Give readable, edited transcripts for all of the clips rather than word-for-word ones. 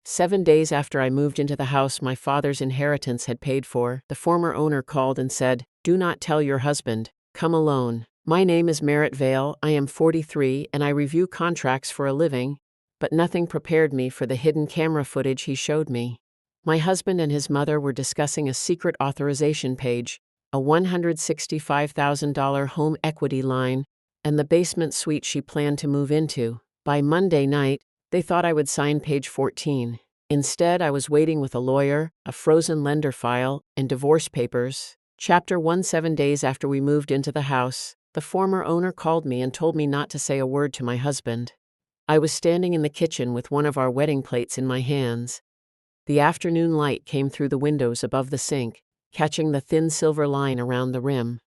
7 days after I moved into the house my father's inheritance had paid for, the former owner called and said, "Do not tell your husband. Come alone. My name is Merritt Vale, I am 43 and I review contracts for a living," but nothing prepared me for the hidden camera footage he showed me. My husband and his mother were discussing a secret authorization page, a $165,000 home equity line, and the basement suite she planned to move into. By Monday night, they thought I would sign page 14. Instead, I was waiting with a lawyer, a frozen lender file, and divorce papers. Chapter 1. 7 days after we moved into the house, the former owner called me and told me not to say a word to my husband. I was standing in the kitchen with one of our wedding plates in my hands. The afternoon light came through the windows above the sink, catching the thin silver line around the rim.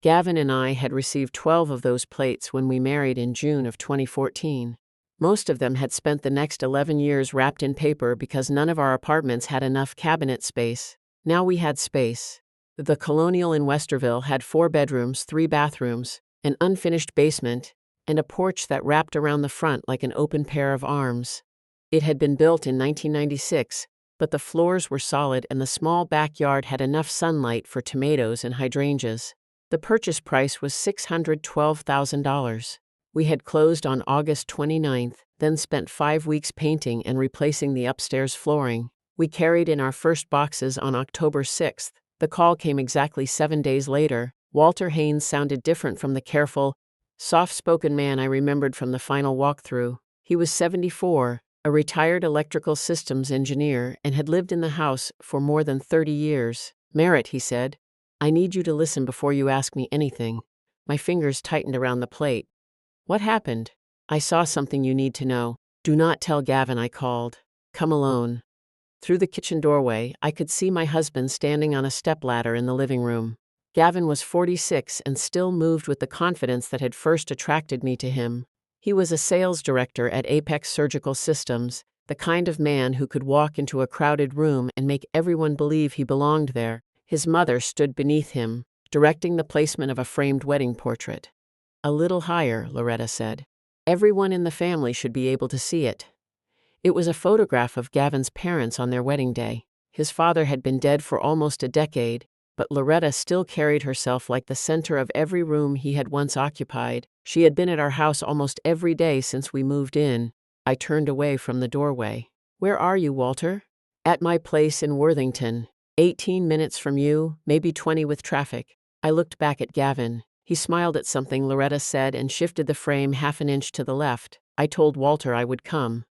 Gavin and I had received 12 of those plates when we married in June of 2014. Most of them had spent the next 11 years wrapped in paper because none of our apartments had enough cabinet space. Now we had space. The Colonial in Westerville had 4 bedrooms, 3 bathrooms, an unfinished basement, and a porch that wrapped around the front like an open pair of arms. It had been built in 1996, but the floors were solid and the small backyard had enough sunlight for tomatoes and hydrangeas. The purchase price was $612,000. We had closed on August 29th, then spent 5 weeks painting and replacing the upstairs flooring. We carried in our first boxes on October 6th. The call came exactly 7 days later. Walter Haynes sounded different from the careful, soft-spoken man I remembered from the final walkthrough. He was 74, a retired electrical systems engineer, and had lived in the house for more than 30 years. "Merritt," he said, "I need you to listen before you ask me anything." My fingers tightened around the plate. "What happened?" "I saw something you need to know." "Do not tell Gavin," I called. "Come alone." Through the kitchen doorway, I could see my husband standing on a stepladder in the living room. Gavin was 46 and still moved with the confidence that had first attracted me to him. He was a sales director at Apex Surgical Systems, the kind of man who could walk into a crowded room and make everyone believe he belonged there. His mother stood beneath him, directing the placement of a framed wedding portrait. "A little higher," Loretta said. "Everyone in the family should be able to see it." It was a photograph of Gavin's parents on their wedding day. His father had been dead for almost a decade, but Loretta still carried herself like the center of every room he had once occupied. She had been at our house almost every day since we moved in. I turned away from the doorway. "Where are you, Walter?" "At my place in Worthington. 18 minutes from you, maybe 20 with traffic." I looked back at Gavin. He smiled at something Loretta said and shifted the frame half an inch to the left. I told Walter I would come.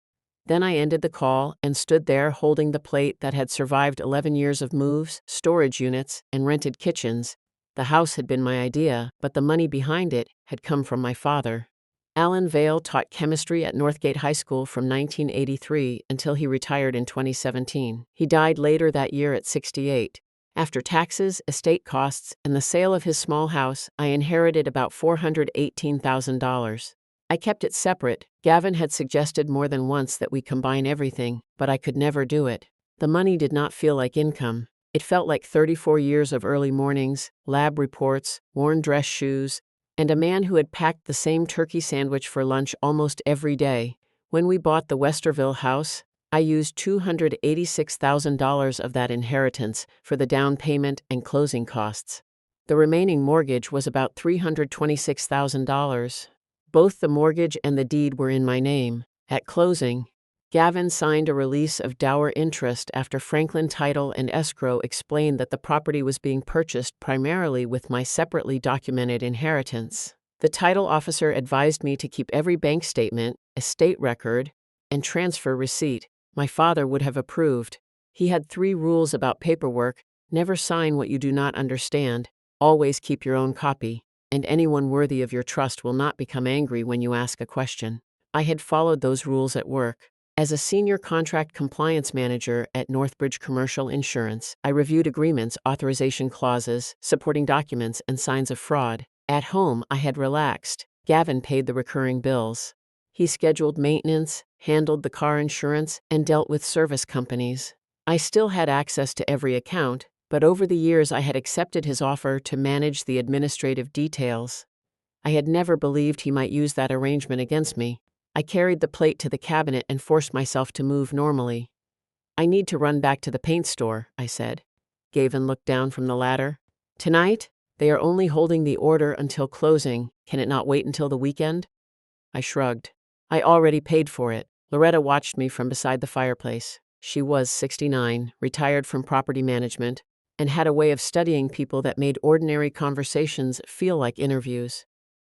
Then I ended the call and stood there holding the plate that had survived 11 years of moves, storage units, and rented kitchens. The house had been my idea, but the money behind it had come from my father. Alan Vale taught chemistry at Northgate High School from 1983 until he retired in 2017. He died later that year at 68. After taxes, estate costs, and the sale of his small house, I inherited about $418,000. I kept it separate. Gavin had suggested more than once that we combine everything, but I could never do it. The money did not feel like income. It felt like 34 years of early mornings, lab reports, worn dress shoes, and a man who had packed the same turkey sandwich for lunch almost every day. When we bought the Westerville house, I used $286,000 of that inheritance for the down payment and closing costs. The remaining mortgage was about $326,000. Both the mortgage and the deed were in my name. At closing, Gavin signed a release of dower interest after Franklin Title and Escrow explained that the property was being purchased primarily with my separately documented inheritance. The title officer advised me to keep every bank statement, estate record, and transfer receipt. My father would have approved. He had 3 rules about paperwork: never sign what you do not understand, always keep your own copy, and anyone worthy of your trust will not become angry when you ask a question. I had followed those rules at work. As a senior contract compliance manager at Northbridge Commercial Insurance, I reviewed agreements, authorization clauses, supporting documents, and signs of fraud. At home, I had relaxed. Gavin paid the recurring bills. He scheduled maintenance, handled the car insurance, and dealt with service companies. I still had access to every account, but over the years I had accepted his offer to manage the administrative details. I had never believed he might use that arrangement against me. I carried the plate to the cabinet and forced myself to move normally. I need to run back to the paint store, I said. Gavin looked down from the ladder. Tonight? They are only holding the order until closing. Can it not wait until the weekend? I shrugged. I already paid for it. Loretta watched me from beside the fireplace. She was 69, retired from property management, and had a way of studying people that made ordinary conversations feel like interviews.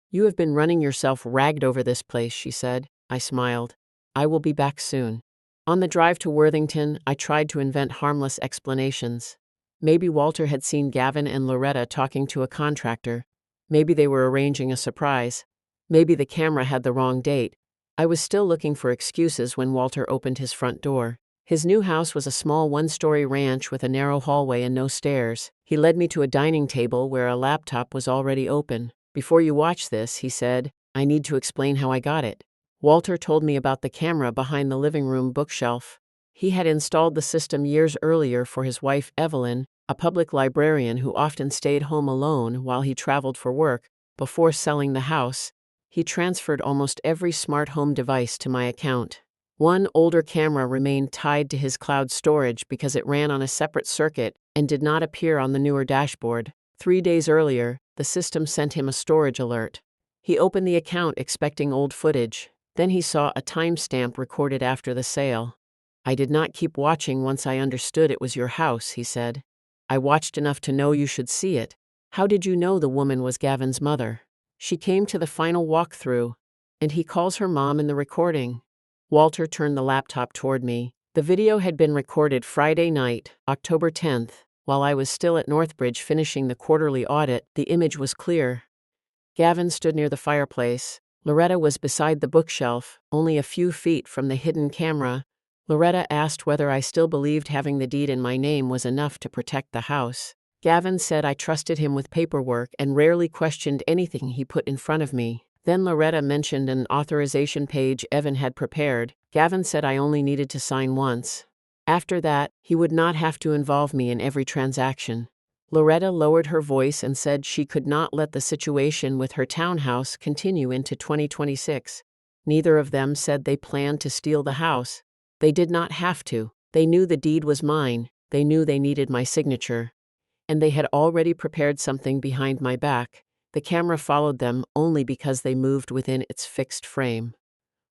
You have been running yourself ragged over this place, she said. I smiled. I will be back soon. On the drive to Worthington, I tried to invent harmless explanations. Maybe Walter had seen Gavin and Loretta talking to a contractor. Maybe they were arranging a surprise. Maybe the camera had the wrong date. I was still looking for excuses when Walter opened his front door. His new house was a small one-story ranch with a narrow hallway and no stairs. He led me to a dining table where a laptop was already open. Before you watch this, he said, I need to explain how I got it. Walter told me about the camera behind the living room bookshelf. He had installed the system years earlier for his wife Evelyn, a public librarian who often stayed home alone while he traveled for work. Before selling the house, he transferred almost every smart home device to my account. One older camera remained tied to his cloud storage because it ran on a separate circuit and did not appear on the newer dashboard. 3 days earlier, the system sent him a storage alert. He opened the account expecting old footage. Then he saw a timestamp recorded after the sale. I did not keep watching once I understood it was your house, he said. I watched enough to know you should see it. How did you know the woman was Gavin's mother? She came to the final walkthrough, and he calls her mom in the recording. Walter turned the laptop toward me. The video had been recorded Friday night, October 10th. While I was still at Northbridge finishing the quarterly audit, the image was clear. Gavin stood near the fireplace. Loretta was beside the bookshelf, only a few feet from the hidden camera. Loretta asked whether I still believed having the deed in my name was enough to protect the house. Gavin said I trusted him with paperwork and rarely questioned anything he put in front of me. Then Loretta mentioned an authorization page Evan had prepared. Gavin said I only needed to sign once. After that, he would not have to involve me in every transaction. Loretta lowered her voice and said she could not let the situation with her townhouse continue into 2026. Neither of them said they planned to steal the house. They did not have to. They knew the deed was mine. They knew they needed my signature. And they had already prepared something behind my back. The camera followed them only because they moved within its fixed frame.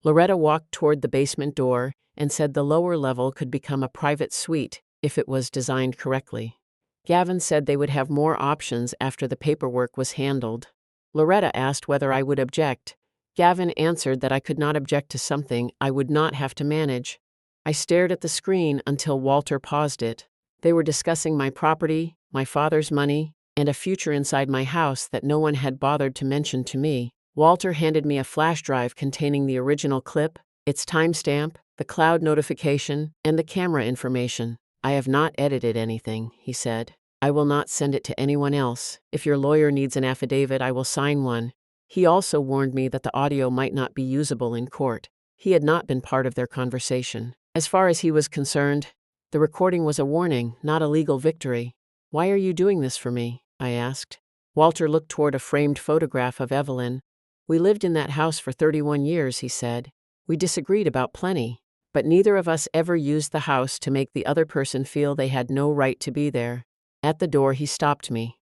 Loretta walked toward the basement door and said the lower level could become a private suite if it was designed correctly. Gavin said they would have more options after the paperwork was handled. Loretta asked whether I would object. Gavin answered that I could not object to something I would not have to manage. I stared at the screen until Walter paused it. They were discussing my property, my father's money, and a future inside my house that no one had bothered to mention to me. Walter handed me a flash drive containing the original clip, its timestamp, the cloud notification, and the camera information. I have not edited anything, he said. I will not send it to anyone else. If your lawyer needs an affidavit, I will sign one. He also warned me that the audio might not be usable in court. He had not been part of their conversation. As far as he was concerned, the recording was a warning, not a legal victory. Why are you doing this for me? I asked. Walter looked toward a framed photograph of Evelyn. We lived in that house for 31 years, he said. We disagreed about plenty, but neither of us ever used the house to make the other person feel they had no right to be there. At the door, he stopped me.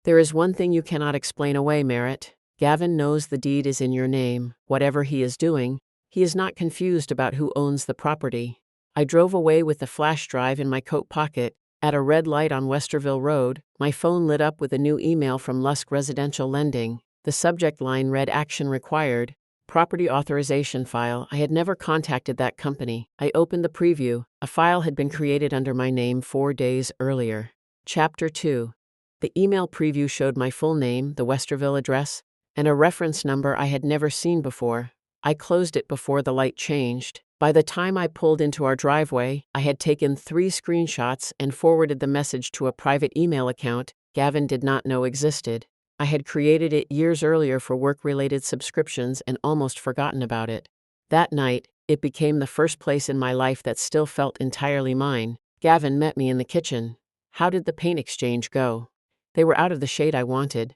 There is one thing you cannot explain away, Merritt. Gavin knows the deed is in your name. Whatever he is doing, he is not confused about who owns the property. I drove away with the flash drive in my coat pocket. At a red light on Westerville Road, my phone lit up with a new email from Lusk Residential Lending. The subject line read Action Required. Property authorization file. I had never contacted that company. I opened the preview. A file had been created under my name 4 days earlier. Chapter 2. The email preview showed my full name, the Westerville address, and a reference number I had never seen before. I closed it before the light changed. By the time I pulled into our driveway, I had taken 3 screenshots and forwarded the message to a private email account Gavin did not know existed. I had created it years earlier for work-related subscriptions and almost forgotten about it. That night, it became the first place in my life that still felt entirely mine. Gavin met me in the kitchen. How did the paint exchange go? They were out of the shade I wanted.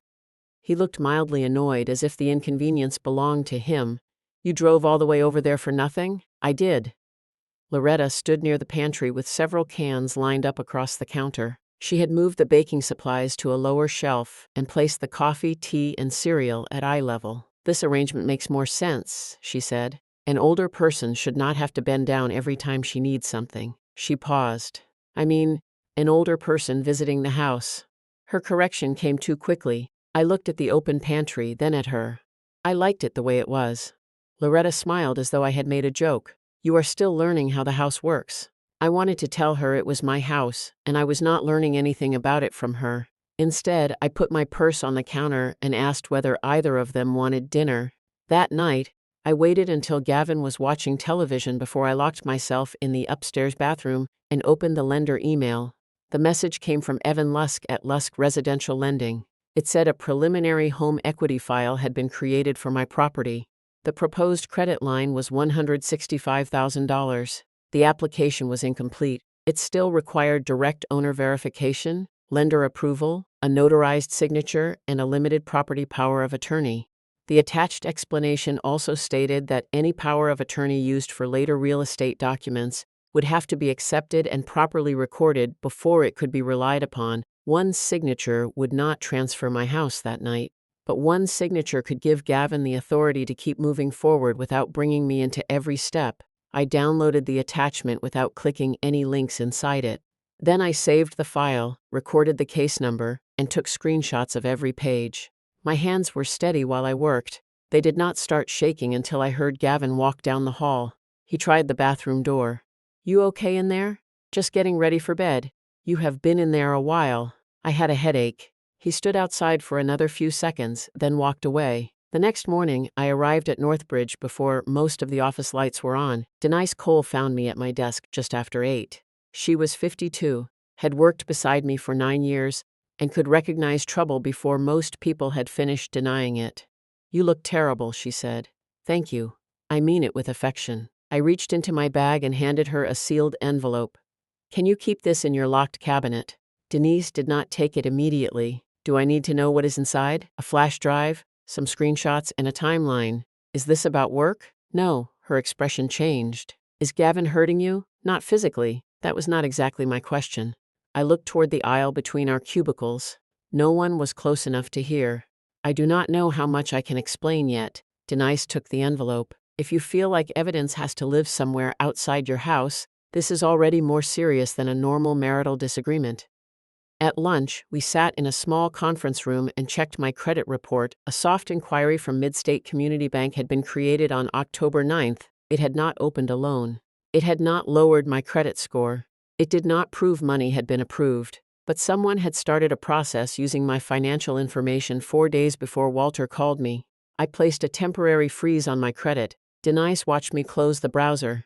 He looked mildly annoyed, as if the inconvenience belonged to him, You drove all the way over there for nothing? I did. Loretta stood near the pantry with several cans lined up across the counter. She had moved the baking supplies to a lower shelf and placed the coffee, tea, and cereal at eye level. This arrangement makes more sense, she said. An older person should not have to bend down every time she needs something. She paused. I mean, an older person visiting the house. Her correction came too quickly. I looked at the open pantry, then at her. I liked it the way it was. Loretta smiled as though I had made a joke. You are still learning how the house works. I wanted to tell her it was my house, and I was not learning anything about it from her. Instead, I put my purse on the counter and asked whether either of them wanted dinner. That night, I waited until Gavin was watching television before I locked myself in the upstairs bathroom and opened the lender email. The message came from Evan Lusk at Lusk Residential Lending. It said a preliminary home equity file had been created for my property. The proposed credit line was $165,000. The application was incomplete. It still required direct owner verification, lender approval, a notarized signature, and a limited property power of attorney. The attached explanation also stated that any power of attorney used for later real estate documents would have to be accepted and properly recorded before it could be relied upon. One signature would not transfer my house that night, but one signature could give Gavin the authority to keep moving forward without bringing me into every step. I downloaded the attachment without clicking any links inside it. Then I saved the file, recorded the case number, and took screenshots of every page. My hands were steady while I worked. They did not start shaking until I heard Gavin walk down the hall. He tried the bathroom door. You okay in there? Just getting ready for bed. You have been in there a while. I had a headache. He stood outside for another few seconds, then walked away. The next morning, I arrived at Northbridge before most of the office lights were on. Denise Cole found me at my desk just after 8. She was 52, had worked beside me for 9 years, and could recognize trouble before most people had finished denying it. You look terrible, she said. Thank you. I mean it with affection. I reached into my bag and handed her a sealed envelope. Can you keep this in your locked cabinet? Denise did not take it immediately. Do I need to know what is inside? A flash drive, some screenshots, and a timeline. Is this about work? No, her expression changed. Is Gavin hurting you? Not physically. That was not exactly my question. I looked toward the aisle between our cubicles. No one was close enough to hear. I do not know how much I can explain yet. Denise took the envelope. If you feel like evidence has to live somewhere outside your house, this is already more serious than a normal marital disagreement. At lunch, we sat in a small conference room and checked my credit report. A soft inquiry from Midstate Community Bank had been created on October 9th. It had not opened a loan. It had not lowered my credit score. It did not prove money had been approved. But someone had started a process using my financial information 4 days before Walter called me. I placed a temporary freeze on my credit. Denise watched me close the browser.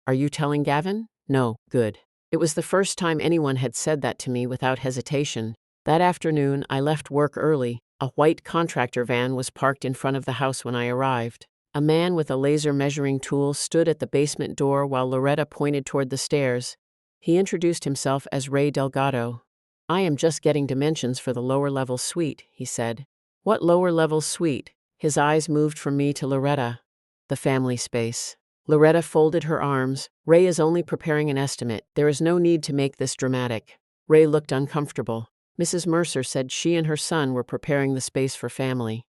Are you telling Gavin? No, good. It was the first time anyone had said that to me without hesitation. That afternoon, I left work early. A white contractor van was parked in front of the house when I arrived. A man with a laser measuring tool stood at the basement door while Loretta pointed toward the stairs. He introduced himself as Ray Delgado. I am just getting dimensions for the lower-level suite, he said. What lower-level suite? His eyes moved from me to Loretta. The family space. Loretta folded her arms. Ray is only preparing an estimate. There is no need to make this dramatic. Ray looked uncomfortable. Mrs. Mercer said she and her son were preparing the space for family.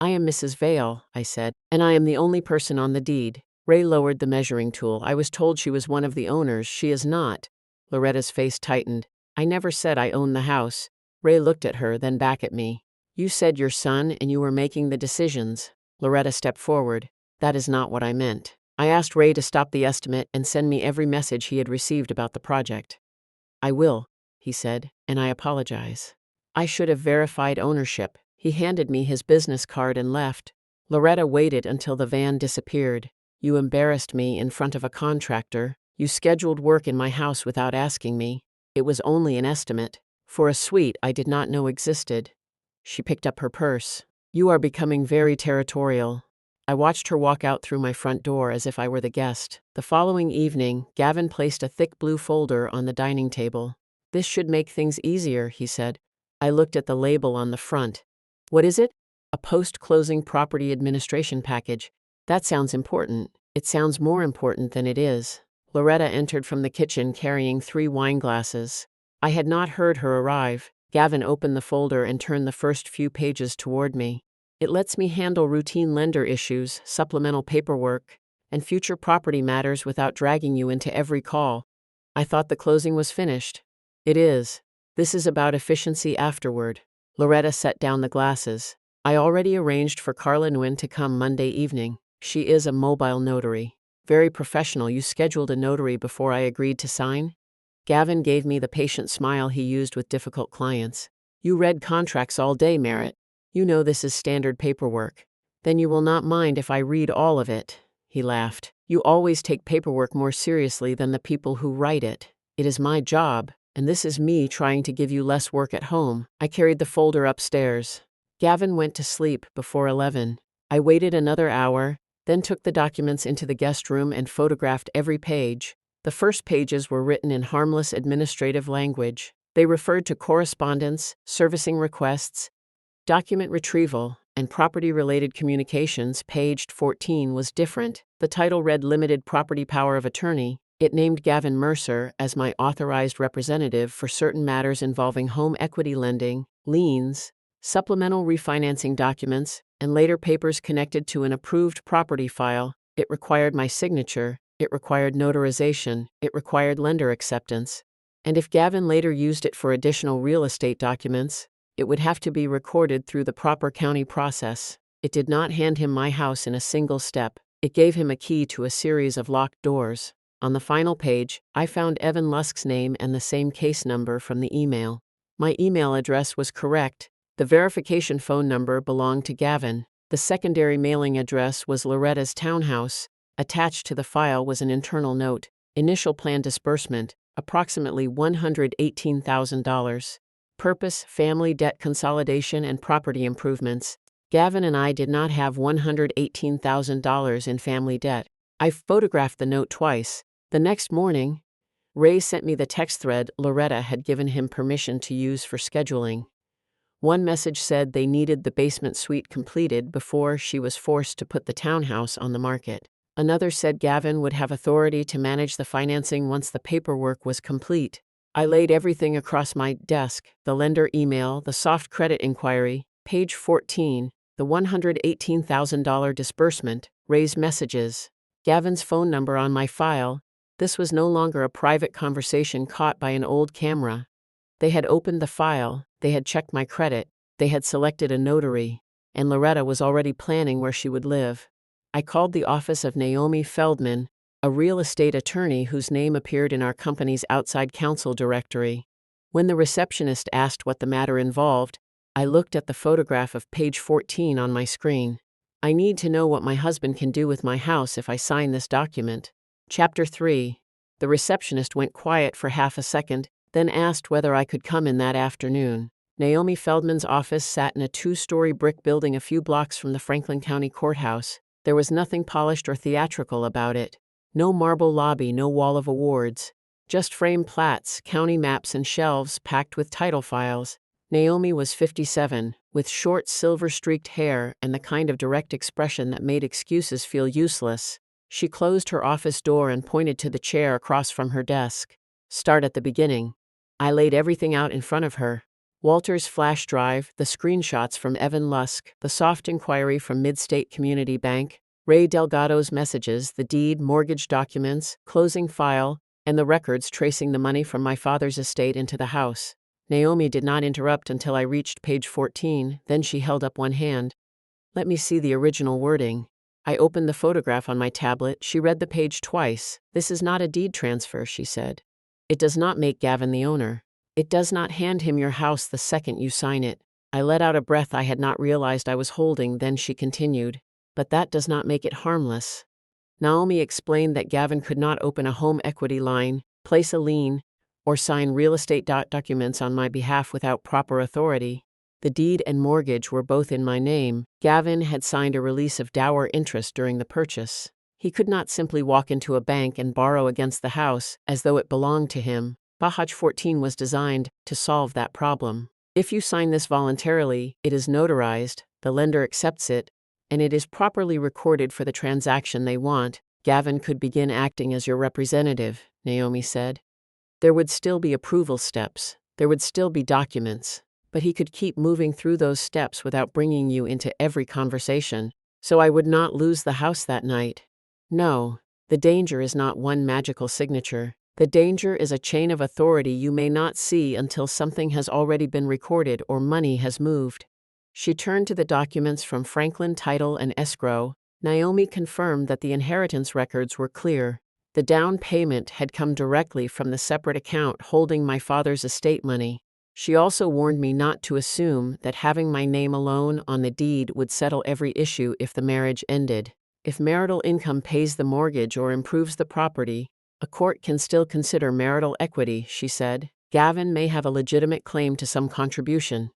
I am Mrs. Vale, I said, and I am the only person on the deed. Ray lowered the measuring tool. I was told she was one of the owners. She is not. Loretta's face tightened. I never said I own the house. Ray looked at her, then back at me. You said your son and you were making the decisions. Loretta stepped forward. That is not what I meant. I asked Ray to stop the estimate and send me every message he had received about the project. I will, he said, and I apologize. I should have verified ownership. He handed me his business card and left. Loretta waited until the van disappeared. You embarrassed me in front of a contractor. You scheduled work in my house without asking me. It was only an estimate. For a suite I did not know existed. She picked up her purse. You are becoming very territorial. I watched her walk out through my front door as if I were the guest. The following evening, Gavin placed a thick blue folder on the dining table. This should make things easier, he said. I looked at the label on the front. What is it? A post-closing property administration package. That sounds important. It sounds more important than it is. Loretta entered from the kitchen carrying 3 wine glasses. I had not heard her arrive. Gavin opened the folder and turned the first few pages toward me. It lets me handle routine lender issues, supplemental paperwork, and future property matters without dragging you into every call. I thought the closing was finished. It is. This is about efficiency afterward. Loretta set down the glasses. I already arranged for Carla Nguyen to come Monday evening. She is a mobile notary. Very professional. You scheduled a notary before I agreed to sign? Gavin gave me the patient smile he used with difficult clients. You read contracts all day, Merritt. You know this is standard paperwork. Then you will not mind if I read all of it. He laughed. You always take paperwork more seriously than the people who write it. It is my job, and this is me trying to give you less work at home. I carried the folder upstairs. Gavin went to sleep before 11. I waited another hour, then took the documents into the guest room and photographed every page. The first pages were written in harmless administrative language. They referred to correspondence, servicing requests, document retrieval, and property-related communications. Page 14 was different. The title read Limited Property Power of Attorney. It named Gavin Mercer as my authorized representative for certain matters involving home equity lending, liens, supplemental refinancing documents, and later papers connected to an approved property file. It required my signature. It required notarization. It required lender acceptance. And if Gavin later used it for additional real estate documents, it would have to be recorded through the proper county process. It did not hand him my house in a single step. It gave him a key to a series of locked doors. On the final page, I found Evan Lusk's name and the same case number from the email. My email address was correct. The verification phone number belonged to Gavin. The secondary mailing address was Loretta's townhouse. Attached to the file was an internal note. Initial plan disbursement, approximately $118,000. Purpose, family debt consolidation and property improvements. Gavin and I did not have $118,000 in family debt. I photographed the note twice. The next morning, Ray sent me the text thread Loretta had given him permission to use for scheduling. One message said they needed the basement suite completed before she was forced to put the townhouse on the market. Another said Gavin would have authority to manage the financing once the paperwork was complete. I laid everything across my desk: the lender email, the soft credit inquiry, page 14, the $118,000 disbursement, Ray's messages, Gavin's phone number on my file. This was no longer a private conversation caught by an old camera. They had opened the file, they had checked my credit, they had selected a notary, and Loretta was already planning where she would live. I called the office of Naomi Feldman, a real estate attorney whose name appeared in our company's outside counsel directory. When the receptionist asked what the matter involved, I looked at the photograph of page 14 on my screen. I need to know what my husband can do with my house if I sign this document. Chapter 3. The receptionist went quiet for half a second, then asked whether I could come in that afternoon. Naomi Feldman's office sat in a 2-story brick building a few blocks from the Franklin County Courthouse. There was nothing polished or theatrical about it. No marble lobby, no wall of awards. Just framed plats, county maps, and shelves packed with title files. Naomi was 57, with short silver-streaked hair and the kind of direct expression that made excuses feel useless. She closed her office door and pointed to the chair across from her desk. Start at the beginning. I laid everything out in front of her. Walter's flash drive, the screenshots from Evan Lusk, the soft inquiry from Midstate Community Bank, Ray Delgado's messages, the deed, mortgage documents, closing file, and the records tracing the money from my father's estate into the house. Naomi did not interrupt until I reached page 14, then she held up one hand. Let me see the original wording. I opened the photograph on my tablet. She read the page twice. This is not a deed transfer, she said. It does not make Gavin the owner. It does not hand him your house the second you sign it. I let out a breath I had not realized I was holding, then she continued. But that does not make it harmless. Naomi explained that Gavin could not open a home equity line, place a lien, or sign real estate documents on my behalf without proper authority. The deed and mortgage were both in my name. Gavin had signed a release of dower interest during the purchase. He could not simply walk into a bank and borrow against the house as though it belonged to him. Page 14 was designed to solve that problem. If you sign this voluntarily, it is notarized, the lender accepts it, and it is properly recorded for the transaction they want, Gavin could begin acting as your representative, Naomi said. There would still be approval steps. There would still be documents. But he could keep moving through those steps without bringing you into every conversation. So I would not lose the house that night. No, the danger is not one magical signature. The danger is a chain of authority you may not see until something has already been recorded or money has moved. She turned to the documents from Franklin Title and Escrow. Naomi confirmed that the inheritance records were clear. The down payment had come directly from the separate account holding my father's estate money. She also warned me not to assume that having my name alone on the deed would settle every issue if the marriage ended. If marital income pays the mortgage or improves the property, a court can still consider marital equity, she said. Gavin may have a legitimate claim to some contribution.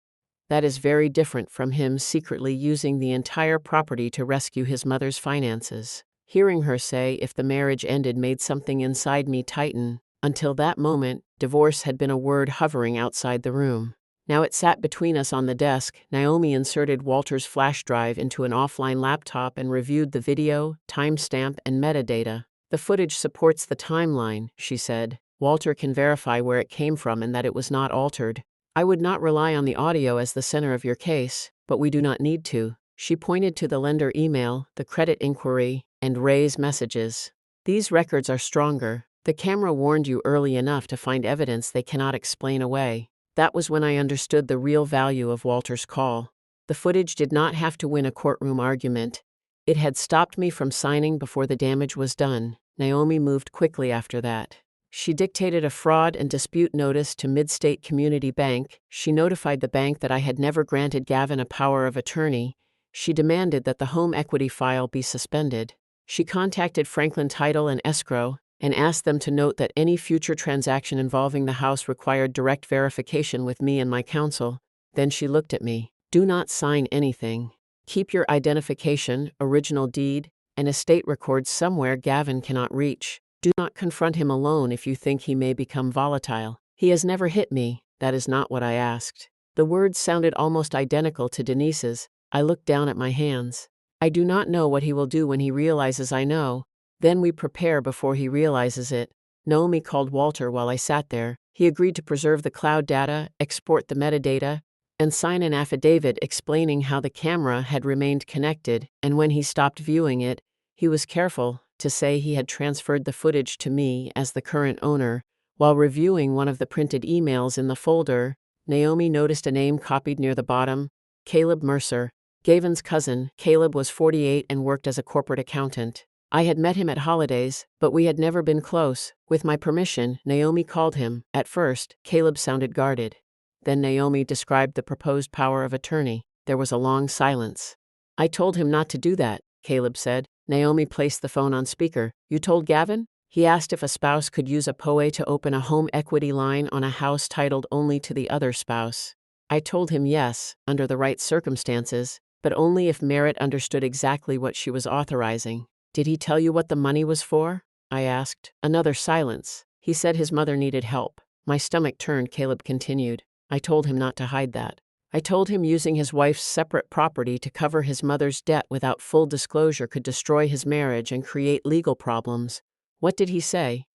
That is very different from him secretly using the entire property to rescue his mother's finances. Hearing her say if the marriage ended made something inside me tighten. Until that moment, divorce had been a word hovering outside the room. Now it sat between us on the desk. Naomi inserted Walter's flash drive into an offline laptop and reviewed the video, timestamp, and metadata. The footage supports the timeline, she said. Walter can verify where it came from and that it was not altered. I would not rely on the audio as the center of your case, but we do not need to. She pointed to the lender email, the credit inquiry, and Ray's messages. These records are stronger. The camera warned you early enough to find evidence they cannot explain away. That was when I understood the real value of Walter's call. The footage did not have to win a courtroom argument. It had stopped me from signing before the damage was done. Naomi moved quickly after that. She dictated a fraud and dispute notice to Midstate Community Bank. She notified the bank that I had never granted Gavin a power of attorney. She demanded that the home equity file be suspended. She contacted Franklin Title and Escrow and asked them to note that any future transaction involving the house required direct verification with me and my counsel. Then she looked at me. Do not sign anything. Keep your identification, original deed, and estate records somewhere Gavin cannot reach. Do not confront him alone if you think he may become volatile. He has never hit me. That is not what I asked. The words sounded almost identical to Denise's. I looked down at my hands. I do not know what he will do when he realizes I know. Then we prepare before he realizes it. Naomi called Walter while I sat there. He agreed to preserve the cloud data, export the metadata, and sign an affidavit explaining how the camera had remained connected, and when he stopped viewing it, he was careful to say he had transferred the footage to me as the current owner. While reviewing one of the printed emails in the folder, Naomi noticed a name copied near the bottom, Caleb Mercer. Gavin's cousin. Caleb was 48 and worked as a corporate accountant. I had met him at holidays, but we had never been close. With my permission, Naomi called him. At first, Caleb sounded guarded. Then Naomi described the proposed power of attorney. There was a long silence. I told him not to do that, Caleb said. Naomi placed the phone on speaker. You told Gavin? He asked if a spouse could use a POA to open a home equity line on a house titled only to the other spouse. I told him yes, under the right circumstances, but only if Merritt understood exactly what she was authorizing. Did he tell you what the money was for? I asked. Another silence. He said his mother needed help. My stomach turned, Caleb continued. I told him not to hide that. I told him using his wife's separate property to cover his mother's debt without full disclosure could destroy his marriage and create legal problems. What did he say?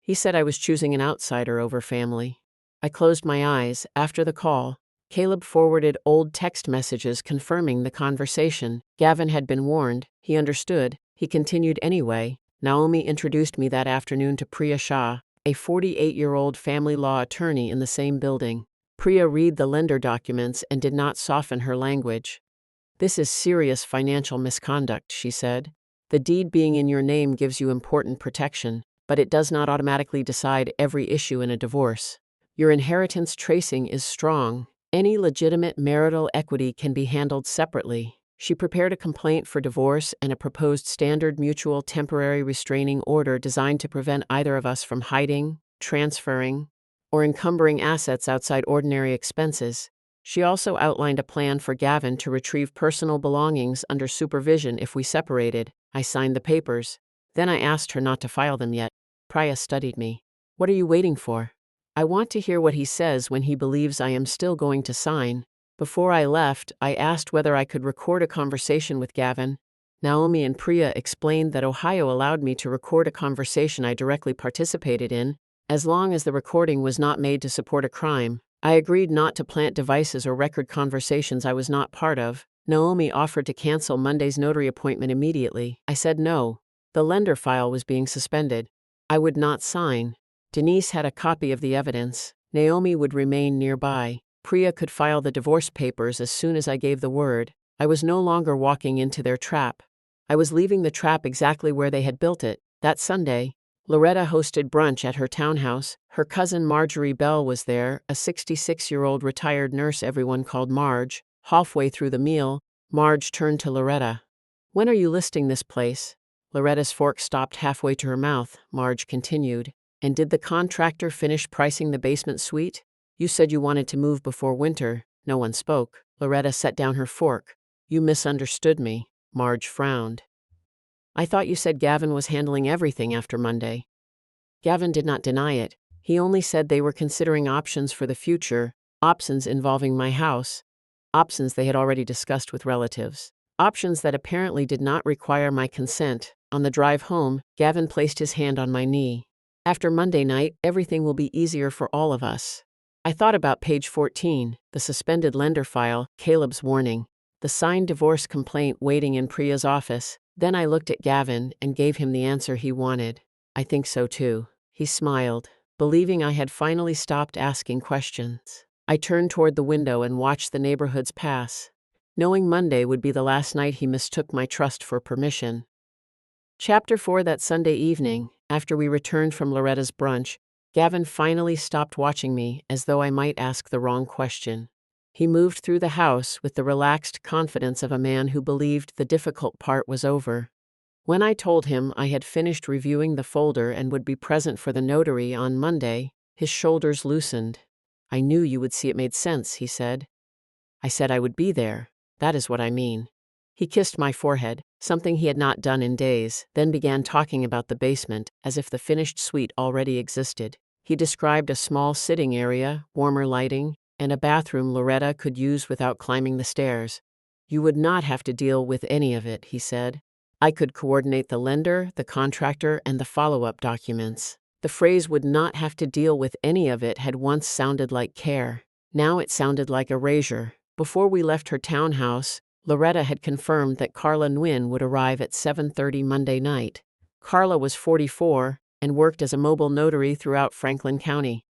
He said I was choosing an outsider over family. I closed my eyes. After the call, Caleb forwarded old text messages confirming the conversation. Gavin had been warned. He understood. He continued anyway. Naomi introduced me that afternoon to Priya Shah, a 48-year-old family law attorney in the same building. Priya read the lender documents and did not soften her language. This is serious financial misconduct, she said. The deed being in your name gives you important protection, but it does not automatically decide every issue in a divorce. Your inheritance tracing is strong. Any legitimate marital equity can be handled separately. She prepared a complaint for divorce and a proposed standard mutual temporary restraining order designed to prevent either of us from hiding, transferring, or encumbering assets outside ordinary expenses. She also outlined a plan for Gavin to retrieve personal belongings under supervision if we separated. I signed the papers. Then I asked her not to file them yet. Priya studied me. What are you waiting for? I want to hear what he says when he believes I am still going to sign. Before I left, I asked whether I could record a conversation with Gavin. Naomi and Priya explained that Ohio allowed me to record a conversation I directly participated in, as long as the recording was not made to support a crime. I agreed not to plant devices or record conversations I was not part of. Naomi offered to cancel Monday's notary appointment immediately. I said no. The lender file was being suspended. I would not sign. Denise had a copy of the evidence. Naomi would remain nearby. Priya could file the divorce papers as soon as I gave the word. I was no longer walking into their trap. I was leaving the trap exactly where they had built it. That Sunday, Loretta hosted brunch at her townhouse. Her cousin Marjorie Bell was there, a 66-year-old retired nurse everyone called Marge. Halfway through the meal, Marge turned to Loretta. "When are you listing this place?" Loretta's fork stopped halfway to her mouth. Marge continued. "And did the contractor finish pricing the basement suite? You said you wanted to move before winter." No one spoke. Loretta set down her fork. "You misunderstood me." Marge frowned. "I thought you said Gavin was handling everything after Monday." Gavin did not deny it. He only said they were considering options for the future, options involving my house, options they had already discussed with relatives, options that apparently did not require my consent. On the drive home, Gavin placed his hand on my knee. "After Monday night, everything will be easier for all of us." I thought about page 14, the suspended lender file, Caleb's warning, the signed divorce complaint waiting in Priya's office. Then I looked at Gavin and gave him the answer he wanted. "I think so too." He smiled, believing I had finally stopped asking questions. I turned toward the window and watched the neighborhoods pass, knowing Monday would be the last night he mistook my trust for permission. Chapter 4. That Sunday evening, after we returned from Loretta's brunch, Gavin finally stopped watching me as though I might ask the wrong question. He moved through the house with the relaxed confidence of a man who believed the difficult part was over. When I told him I had finished reviewing the folder and would be present for the notary on Monday, his shoulders loosened. "I knew you would see it made sense," he said. "I said I would be there. That is what I mean." He kissed my forehead, something he had not done in days, then began talking about the basement, as if the finished suite already existed. He described a small sitting area, warmer lighting, and a bathroom Loretta could use without climbing the stairs. "You would not have to deal with any of it," he said. "I could coordinate the lender, the contractor, and the follow-up documents." The phrase "would not have to deal with any of it" had once sounded like care. Now it sounded like erasure. Before we left her townhouse, Loretta had confirmed that Carla Nguyen would arrive at 7:30 Monday night. Carla was 44 and worked as a mobile notary throughout Franklin County.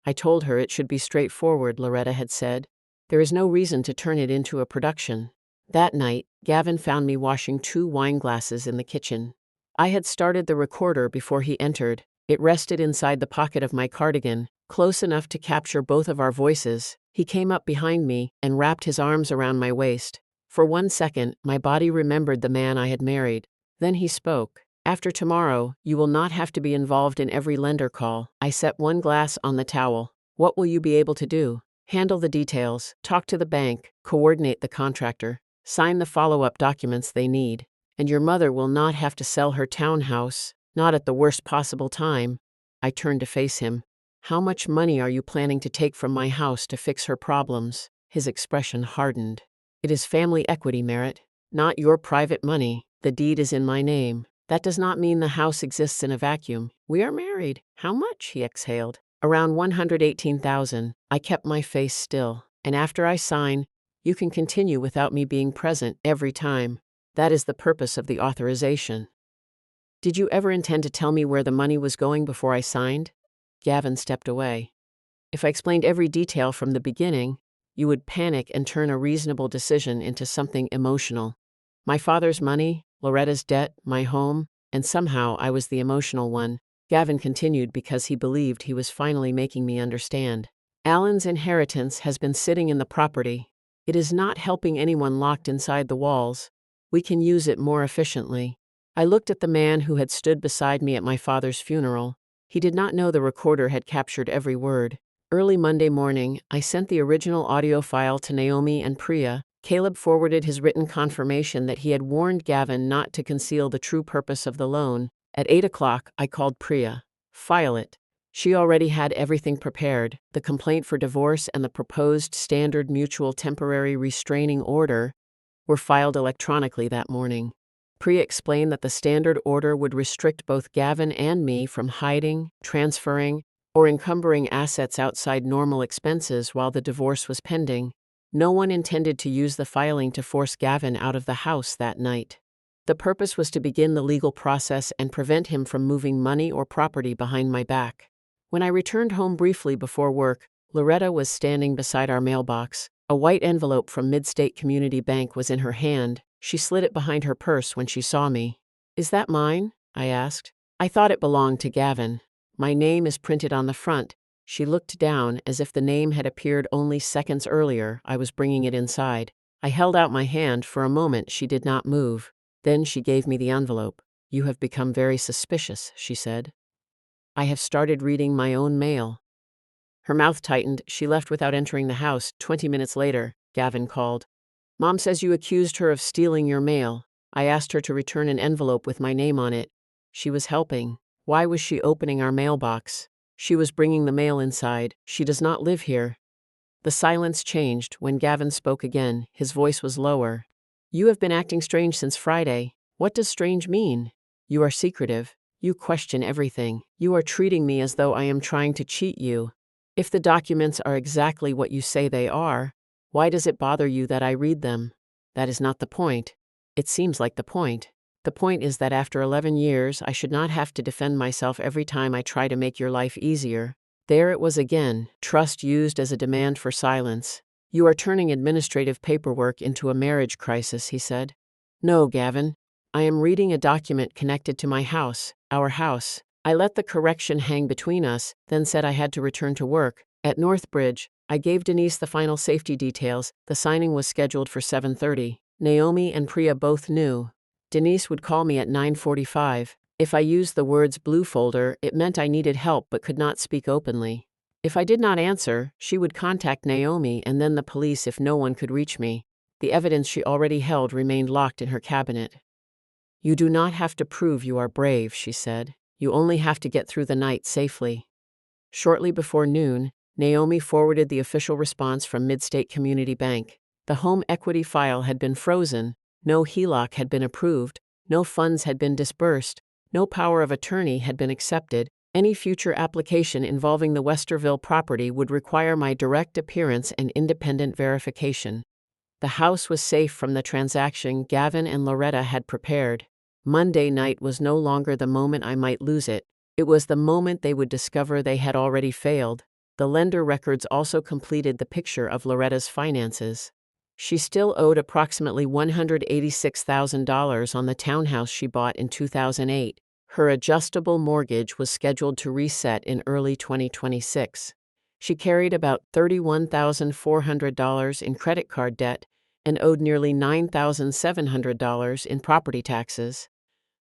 "I told her it should be straightforward," Loretta had said. "There is no reason to turn it into a production." That night, Gavin found me washing 2 wine glasses in the kitchen. I had started the recorder before he entered. It rested inside the pocket of my cardigan, close enough to capture both of our voices. He came up behind me and wrapped his arms around my waist. For 1 second, my body remembered the man I had married. Then he spoke. "After tomorrow, you will not have to be involved in every lender call." I set one glass on the towel. "What will you be able to do?" "Handle the details, talk to the bank, coordinate the contractor, sign the follow-up documents they need. And your mother will not have to sell her townhouse, not at the worst possible time." I turned to face him. "How much money are you planning to take from my house to fix her problems?" His expression hardened. "It is family equity, Merritt, not your private money. The deed is in my name. That does not mean the house exists in a vacuum. We are married." "How much?" he exhaled. "Around $118,000. I kept my face still. "And after I sign, you can continue without me being present every time. That is the purpose of the authorization." "Did you ever intend to tell me where the money was going before I signed?" Gavin stepped away. "If I explained every detail from the beginning, you would panic and turn a reasonable decision into something emotional. My father's money, Loretta's debt, my home, and somehow I was the emotional one." Gavin continued because he believed he was finally making me understand. "Alan's inheritance has been sitting in the property. It is not helping anyone locked inside the walls. We can use it more efficiently." I looked at the man who had stood beside me at my father's funeral. He did not know the recorder had captured every word. Early Monday morning, I sent the original audio file to Naomi and Priya. Caleb forwarded his written confirmation that he had warned Gavin not to conceal the true purpose of the loan. At 8 o'clock, I called Priya. "File it." She already had everything prepared. The complaint for divorce and the proposed standard mutual temporary restraining order were filed electronically that morning. Priya explained that the standard order would restrict both Gavin and me from hiding, transferring, or encumbering assets outside normal expenses while the divorce was pending. No one intended to use the filing to force Gavin out of the house that night. The purpose was to begin the legal process and prevent him from moving money or property behind my back. When I returned home briefly before work, Loretta was standing beside our mailbox. A white envelope from Midstate Community Bank was in her hand. She slid it behind her purse when she saw me. "Is that mine?" I asked. "I thought it belonged to Gavin. My name is printed on the front." She looked down as if the name had appeared only seconds earlier. I was bringing it inside. I held out my hand. For a moment she did not move. Then she gave me the envelope. "You have become very suspicious," she said. "I have started reading my own mail." Her mouth tightened. She left without entering the house. 20 minutes later, Gavin called. "Mom says you accused her of stealing your mail. I asked her to return an envelope with my name on it. She was helping. Why was she opening our mailbox? She was bringing the mail inside. She does not live here." The silence changed when Gavin spoke again. His voice was lower. "You have been acting strange since Friday." "What does strange mean?" "You are secretive. You question everything. You are treating me as though I am trying to cheat you. If the documents are exactly what you say they are, why does it bother you that I read them?" "That is not the point." "It seems like the point. The point is that after 11 years, I should not have to defend myself every time I try to make your life easier." There it was again, trust used as a demand for silence. "You are turning administrative paperwork into a marriage crisis," he said. "No, Gavin. I am reading a document connected to my house, our house. I let the correction hang between us, then said I had to return to work. At Northbridge, I gave Denise the final safety details. The signing was scheduled for 7:30. Naomi and Priya both knew. Denise would call me at 9:45. If I used the words blue folder, it meant I needed help but could not speak openly. If I did not answer, she would contact Naomi and then the police if no one could reach me. The evidence she already held remained locked in her cabinet. "You do not have to prove you are brave," she said. "You only have to get through the night safely." Shortly before noon, Naomi forwarded the official response from Midstate Community Bank. The home equity file had been frozen, no HELOC had been approved, no funds had been disbursed, no power of attorney had been accepted. Any future application involving the Westerville property would require my direct appearance and independent verification. The house was safe from the transaction Gavin and Loretta had prepared. Monday night was no longer the moment I might lose it. It was the moment they would discover they had already failed. The lender records also completed the picture of Loretta's finances. She still owed approximately $186,000 on the townhouse she bought in 2008. Her adjustable mortgage was scheduled to reset in early 2026. She carried about $31,400 in credit card debt and owed nearly $9,700 in property taxes.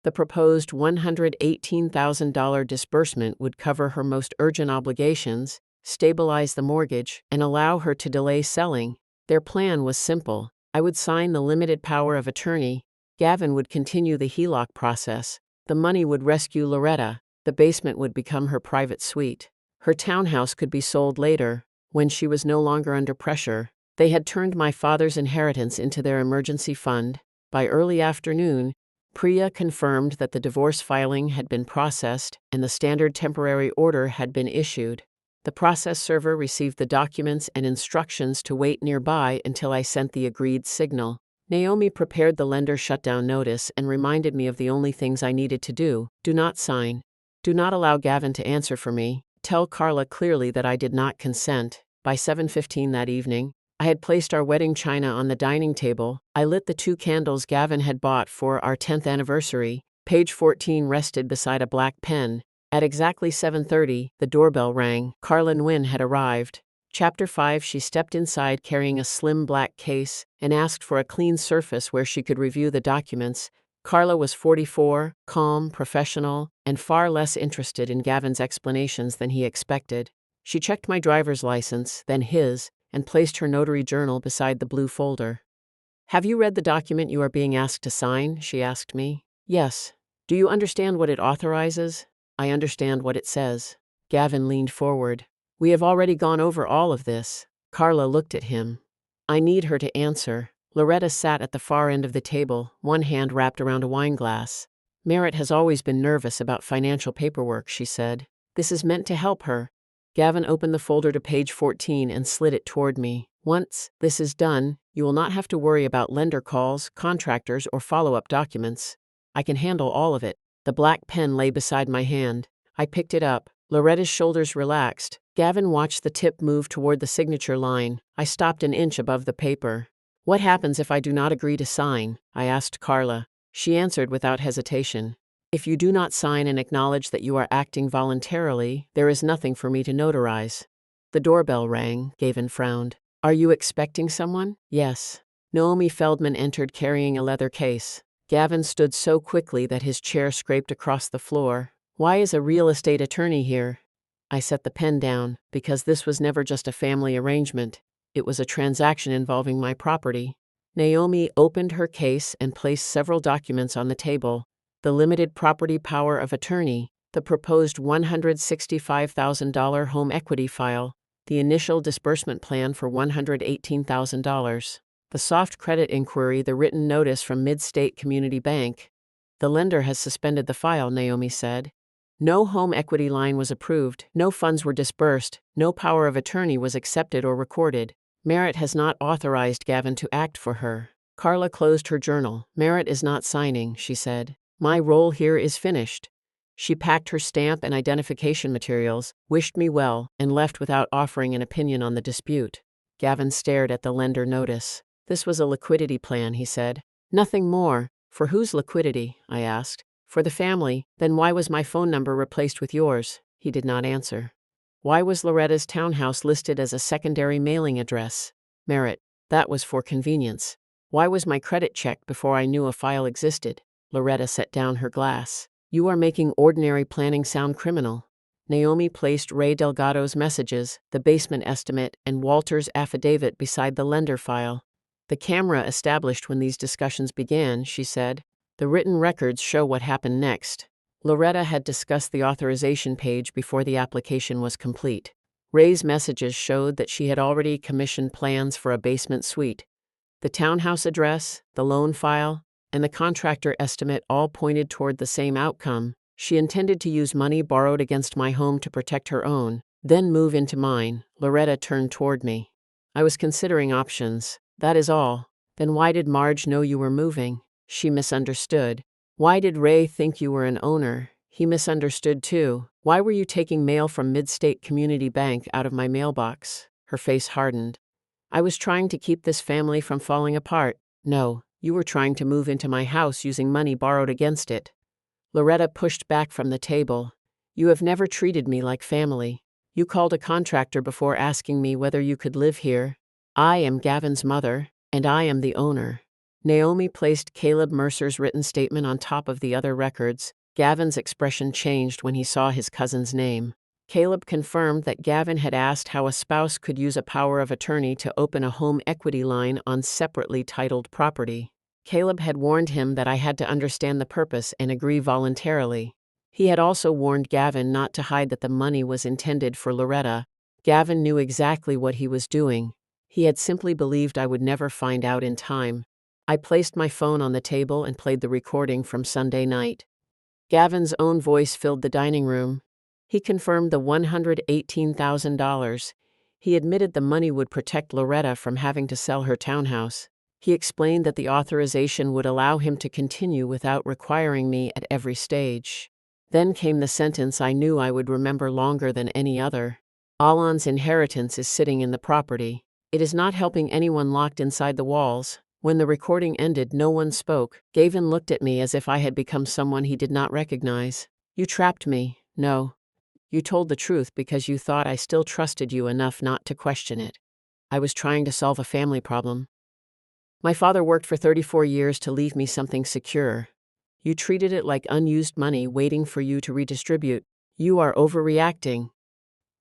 The proposed $118,000 disbursement would cover her most urgent obligations, stabilize the mortgage, and allow her to delay selling. Their plan was simple. I would sign the limited power of attorney. Gavin would continue the HELOC process. The money would rescue Loretta. The basement would become her private suite. Her townhouse could be sold later, when she was no longer under pressure. They had turned my father's inheritance into their emergency fund. By early afternoon, Priya confirmed that the divorce filing had been processed and the standard temporary order had been issued. The process server received the documents and instructions to wait nearby until I sent the agreed signal. Naomi prepared the lender shutdown notice and reminded me of the only things I needed to do. Do not sign. Do not allow Gavin to answer for me. Tell Carla clearly that I did not consent. By 7:15 that evening, I had placed our wedding china on the dining table. I lit the 2 candles Gavin had bought for our 10th anniversary. Page 14 rested beside a black pen. At exactly 7:30, the doorbell rang. Carla Nguyen had arrived. Chapter 5. She stepped inside carrying a slim black case and asked for a clean surface where she could review the documents. Carla was 44, calm, professional, and far less interested in Gavin's explanations than he expected. She checked my driver's license, then his, and placed her notary journal beside the blue folder. "Have you read the document you are being asked to sign?" she asked me. "Yes." "Do you understand what it authorizes?" "I understand what it says." Gavin leaned forward. We have already gone over all of this. Carla looked at him. I need her to answer. Loretta sat at the far end of the table, one hand wrapped around a wine glass. Merritt has always been nervous about financial paperwork, she said. This is meant to help her. Gavin opened the folder to page 14 and slid it toward me. Once this is done, you will not have to worry about lender calls, contractors, or follow-up documents. I can handle all of it. The black pen lay beside my hand. I picked it up. Loretta's shoulders relaxed. Gavin watched the tip move toward the signature line. I stopped an inch above the paper. What happens if I do not agree to sign? I asked Carla. She answered without hesitation. If you do not sign and acknowledge that you are acting voluntarily, there is nothing for me to notarize. The doorbell rang. Gavin frowned. Are you expecting someone? Yes. Naomi Feldman entered carrying a leather case. Gavin stood so quickly that his chair scraped across the floor. Why is a real estate attorney here? I set the pen down, because this was never just a family arrangement. It was a transaction involving my property. Naomi opened her case and placed several documents on the table. The limited property power of attorney, the proposed $165,000 home equity file, the initial disbursement plan for $118,000, the soft credit inquiry, the written notice from Mid-State Community Bank. The lender has suspended the file, Naomi said. No home equity line was approved, no funds were disbursed, no power of attorney was accepted or recorded. Merritt has not authorized Gavin to act for her. Carla closed her journal. Merritt is not signing, she said. My role here is finished. She packed her stamp and identification materials, wished me well, and left without offering an opinion on the dispute. Gavin stared at the lender notice. This was a liquidity plan, he said. Nothing more. For whose liquidity? I asked. For the family. Then why was my phone number replaced with yours? He did not answer. Why was Loretta's townhouse listed as a secondary mailing address? Merritt. That was for convenience. Why was my credit checked before I knew a file existed? Loretta set down her glass. You are making ordinary planning sound criminal. Naomi placed Ray Delgado's messages, the basement estimate, and Walter's affidavit beside the lender file. The camera established when these discussions began, she said. The written records show what happened next. Loretta had discussed the authorization page before the application was complete. Ray's messages showed that she had already commissioned plans for a basement suite. The townhouse address, the loan file, and the contractor estimate all pointed toward the same outcome. She intended to use money borrowed against my home to protect her own, then move into mine. Loretta turned toward me. I was considering options. That is all. Then why did Marge know you were moving? She misunderstood. Why did Ray think you were an owner? He misunderstood too. Why were you taking mail from Mid-State Community Bank out of my mailbox? Her face hardened. I was trying to keep this family from falling apart. No, you were trying to move into my house using money borrowed against it. Loretta pushed back from the table. You have never treated me like family. You called a contractor before asking me whether you could live here. I am Gavin's mother, and I am the owner. Naomi placed Caleb Mercer's written statement on top of the other records. Gavin's expression changed when he saw his cousin's name. Caleb confirmed that Gavin had asked how a spouse could use a power of attorney to open a home equity line on separately titled property. Caleb had warned him that I had to understand the purpose and agree voluntarily. He had also warned Gavin not to hide that the money was intended for Loretta. Gavin knew exactly what he was doing. He had simply believed I would never find out in time. I placed my phone on the table and played the recording from Sunday night. Gavin's own voice filled the dining room. He confirmed the $118,000. He admitted the money would protect Loretta from having to sell her townhouse. He explained that the authorization would allow him to continue without requiring me at every stage. Then came the sentence I knew I would remember longer than any other. Alan's inheritance is sitting in the property. It is not helping anyone locked inside the walls. When the recording ended, no one spoke. Gavin looked at me as if I had become someone he did not recognize. You trapped me. No. You told the truth because you thought I still trusted you enough not to question it. I was trying to solve a family problem. My father worked for 34 years to leave me something secure. You treated it like unused money waiting for you to redistribute. You are overreacting.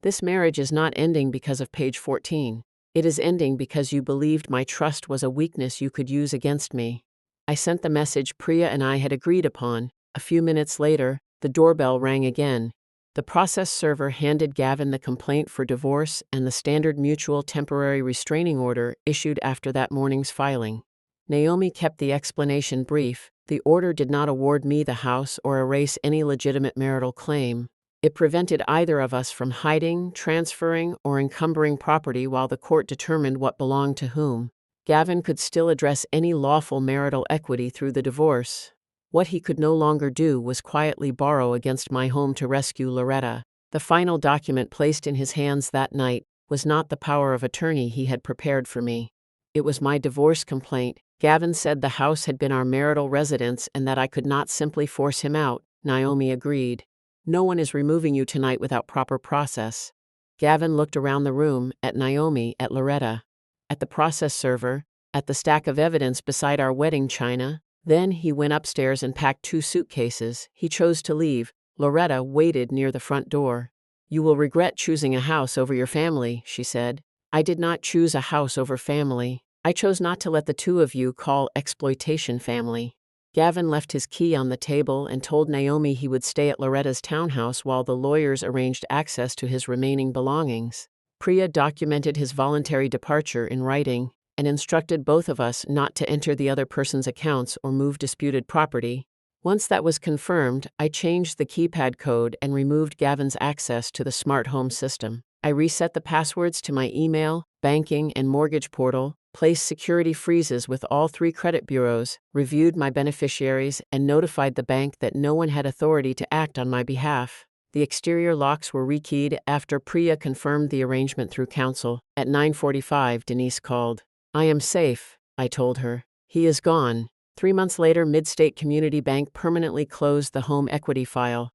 This marriage is not ending because of page 14. It is ending because you believed my trust was a weakness you could use against me. I sent the message Priya and I had agreed upon. A few minutes later, the doorbell rang again. The process server handed Gavin the complaint for divorce and the standard mutual temporary restraining order issued after that morning's filing. Naomi kept the explanation brief. The order did not award me the house or erase any legitimate marital claim. It prevented either of us from hiding, transferring, or encumbering property while the court determined what belonged to whom. Gavin could still address any lawful marital equity through the divorce. What he could no longer do was quietly borrow against my home to rescue Loretta. The final document placed in his hands that night was not the power of attorney he had prepared for me. It was my divorce complaint. Gavin said the house had been our marital residence and that I could not simply force him out. Naomi agreed. No one is removing you tonight without proper process. Gavin looked around the room, at Naomi, at Loretta, at the process server, at the stack of evidence beside our wedding china. Then he went upstairs and packed 2 suitcases. He chose to leave. Loretta waited near the front door. "You will regret choosing a house over your family," she said. "I did not choose a house over family. I chose not to let the two of you call exploitation family." Gavin left his key on the table and told Naomi he would stay at Loretta's townhouse while the lawyers arranged access to his remaining belongings. Priya documented his voluntary departure in writing and instructed both of us not to enter the other person's accounts or move disputed property. Once that was confirmed, I changed the keypad code and removed Gavin's access to the smart home system. I reset the passwords to my email, banking, and mortgage portal, placed security freezes with all 3 credit bureaus, reviewed my beneficiaries, and notified the bank that no one had authority to act on my behalf. The exterior locks were rekeyed after Priya confirmed the arrangement through counsel. At 9:45, Denise called. "I am safe," I told her. "He is gone." 3 months later, Midstate Community Bank permanently closed the home equity file.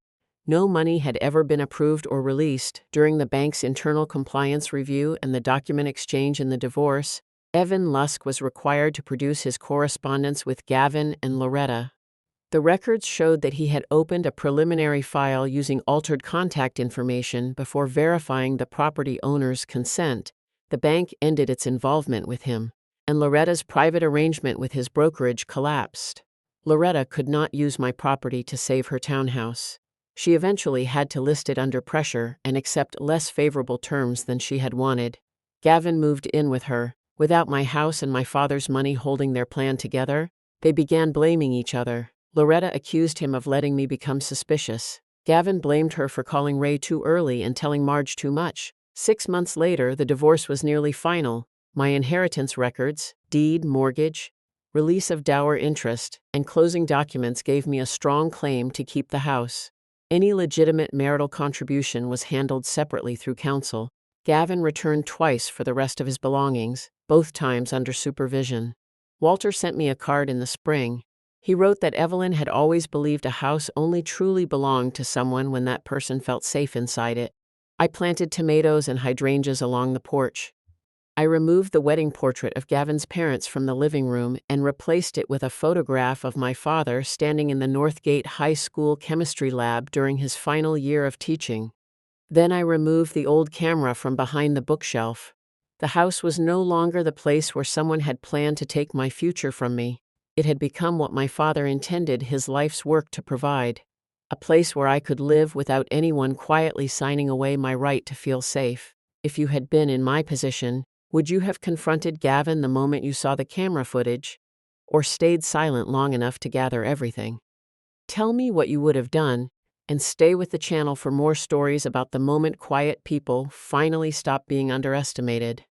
No money had ever been approved or released. During the bank's internal compliance review and the document exchange in the divorce, Evan Lusk was required to produce his correspondence with Gavin and Loretta. The records showed that he had opened a preliminary file using altered contact information before verifying the property owner's consent. The bank ended its involvement with him, and Loretta's private arrangement with his brokerage collapsed. Loretta could not use my property to save her townhouse. She eventually had to list it under pressure and accept less favorable terms than she had wanted. Gavin moved in with her. Without my house and my father's money holding their plan together, they began blaming each other. Loretta accused him of letting me become suspicious. Gavin blamed her for calling Ray too early and telling Marge too much. 6 months later, the divorce was nearly final. My inheritance records, deed, mortgage, release of dower interest, and closing documents gave me a strong claim to keep the house. Any legitimate marital contribution was handled separately through counsel. Gavin returned twice for the rest of his belongings, both times under supervision. Walter sent me a card in the spring. He wrote that Evelyn had always believed a house only truly belonged to someone when that person felt safe inside it. I planted tomatoes and hydrangeas along the porch. I removed the wedding portrait of Gavin's parents from the living room and replaced it with a photograph of my father standing in the Northgate High School chemistry lab during his final year of teaching. Then I removed the old camera from behind the bookshelf. The house was no longer the place where someone had planned to take my future from me. It had become what my father intended his life's work to provide. A place where I could live without anyone quietly signing away my right to feel safe. If you had been in my position, would you have confronted Gavin the moment you saw the camera footage? Or stayed silent long enough to gather everything? Tell me what you would have done, and stay with the channel for more stories about the moment quiet people finally stopped being underestimated.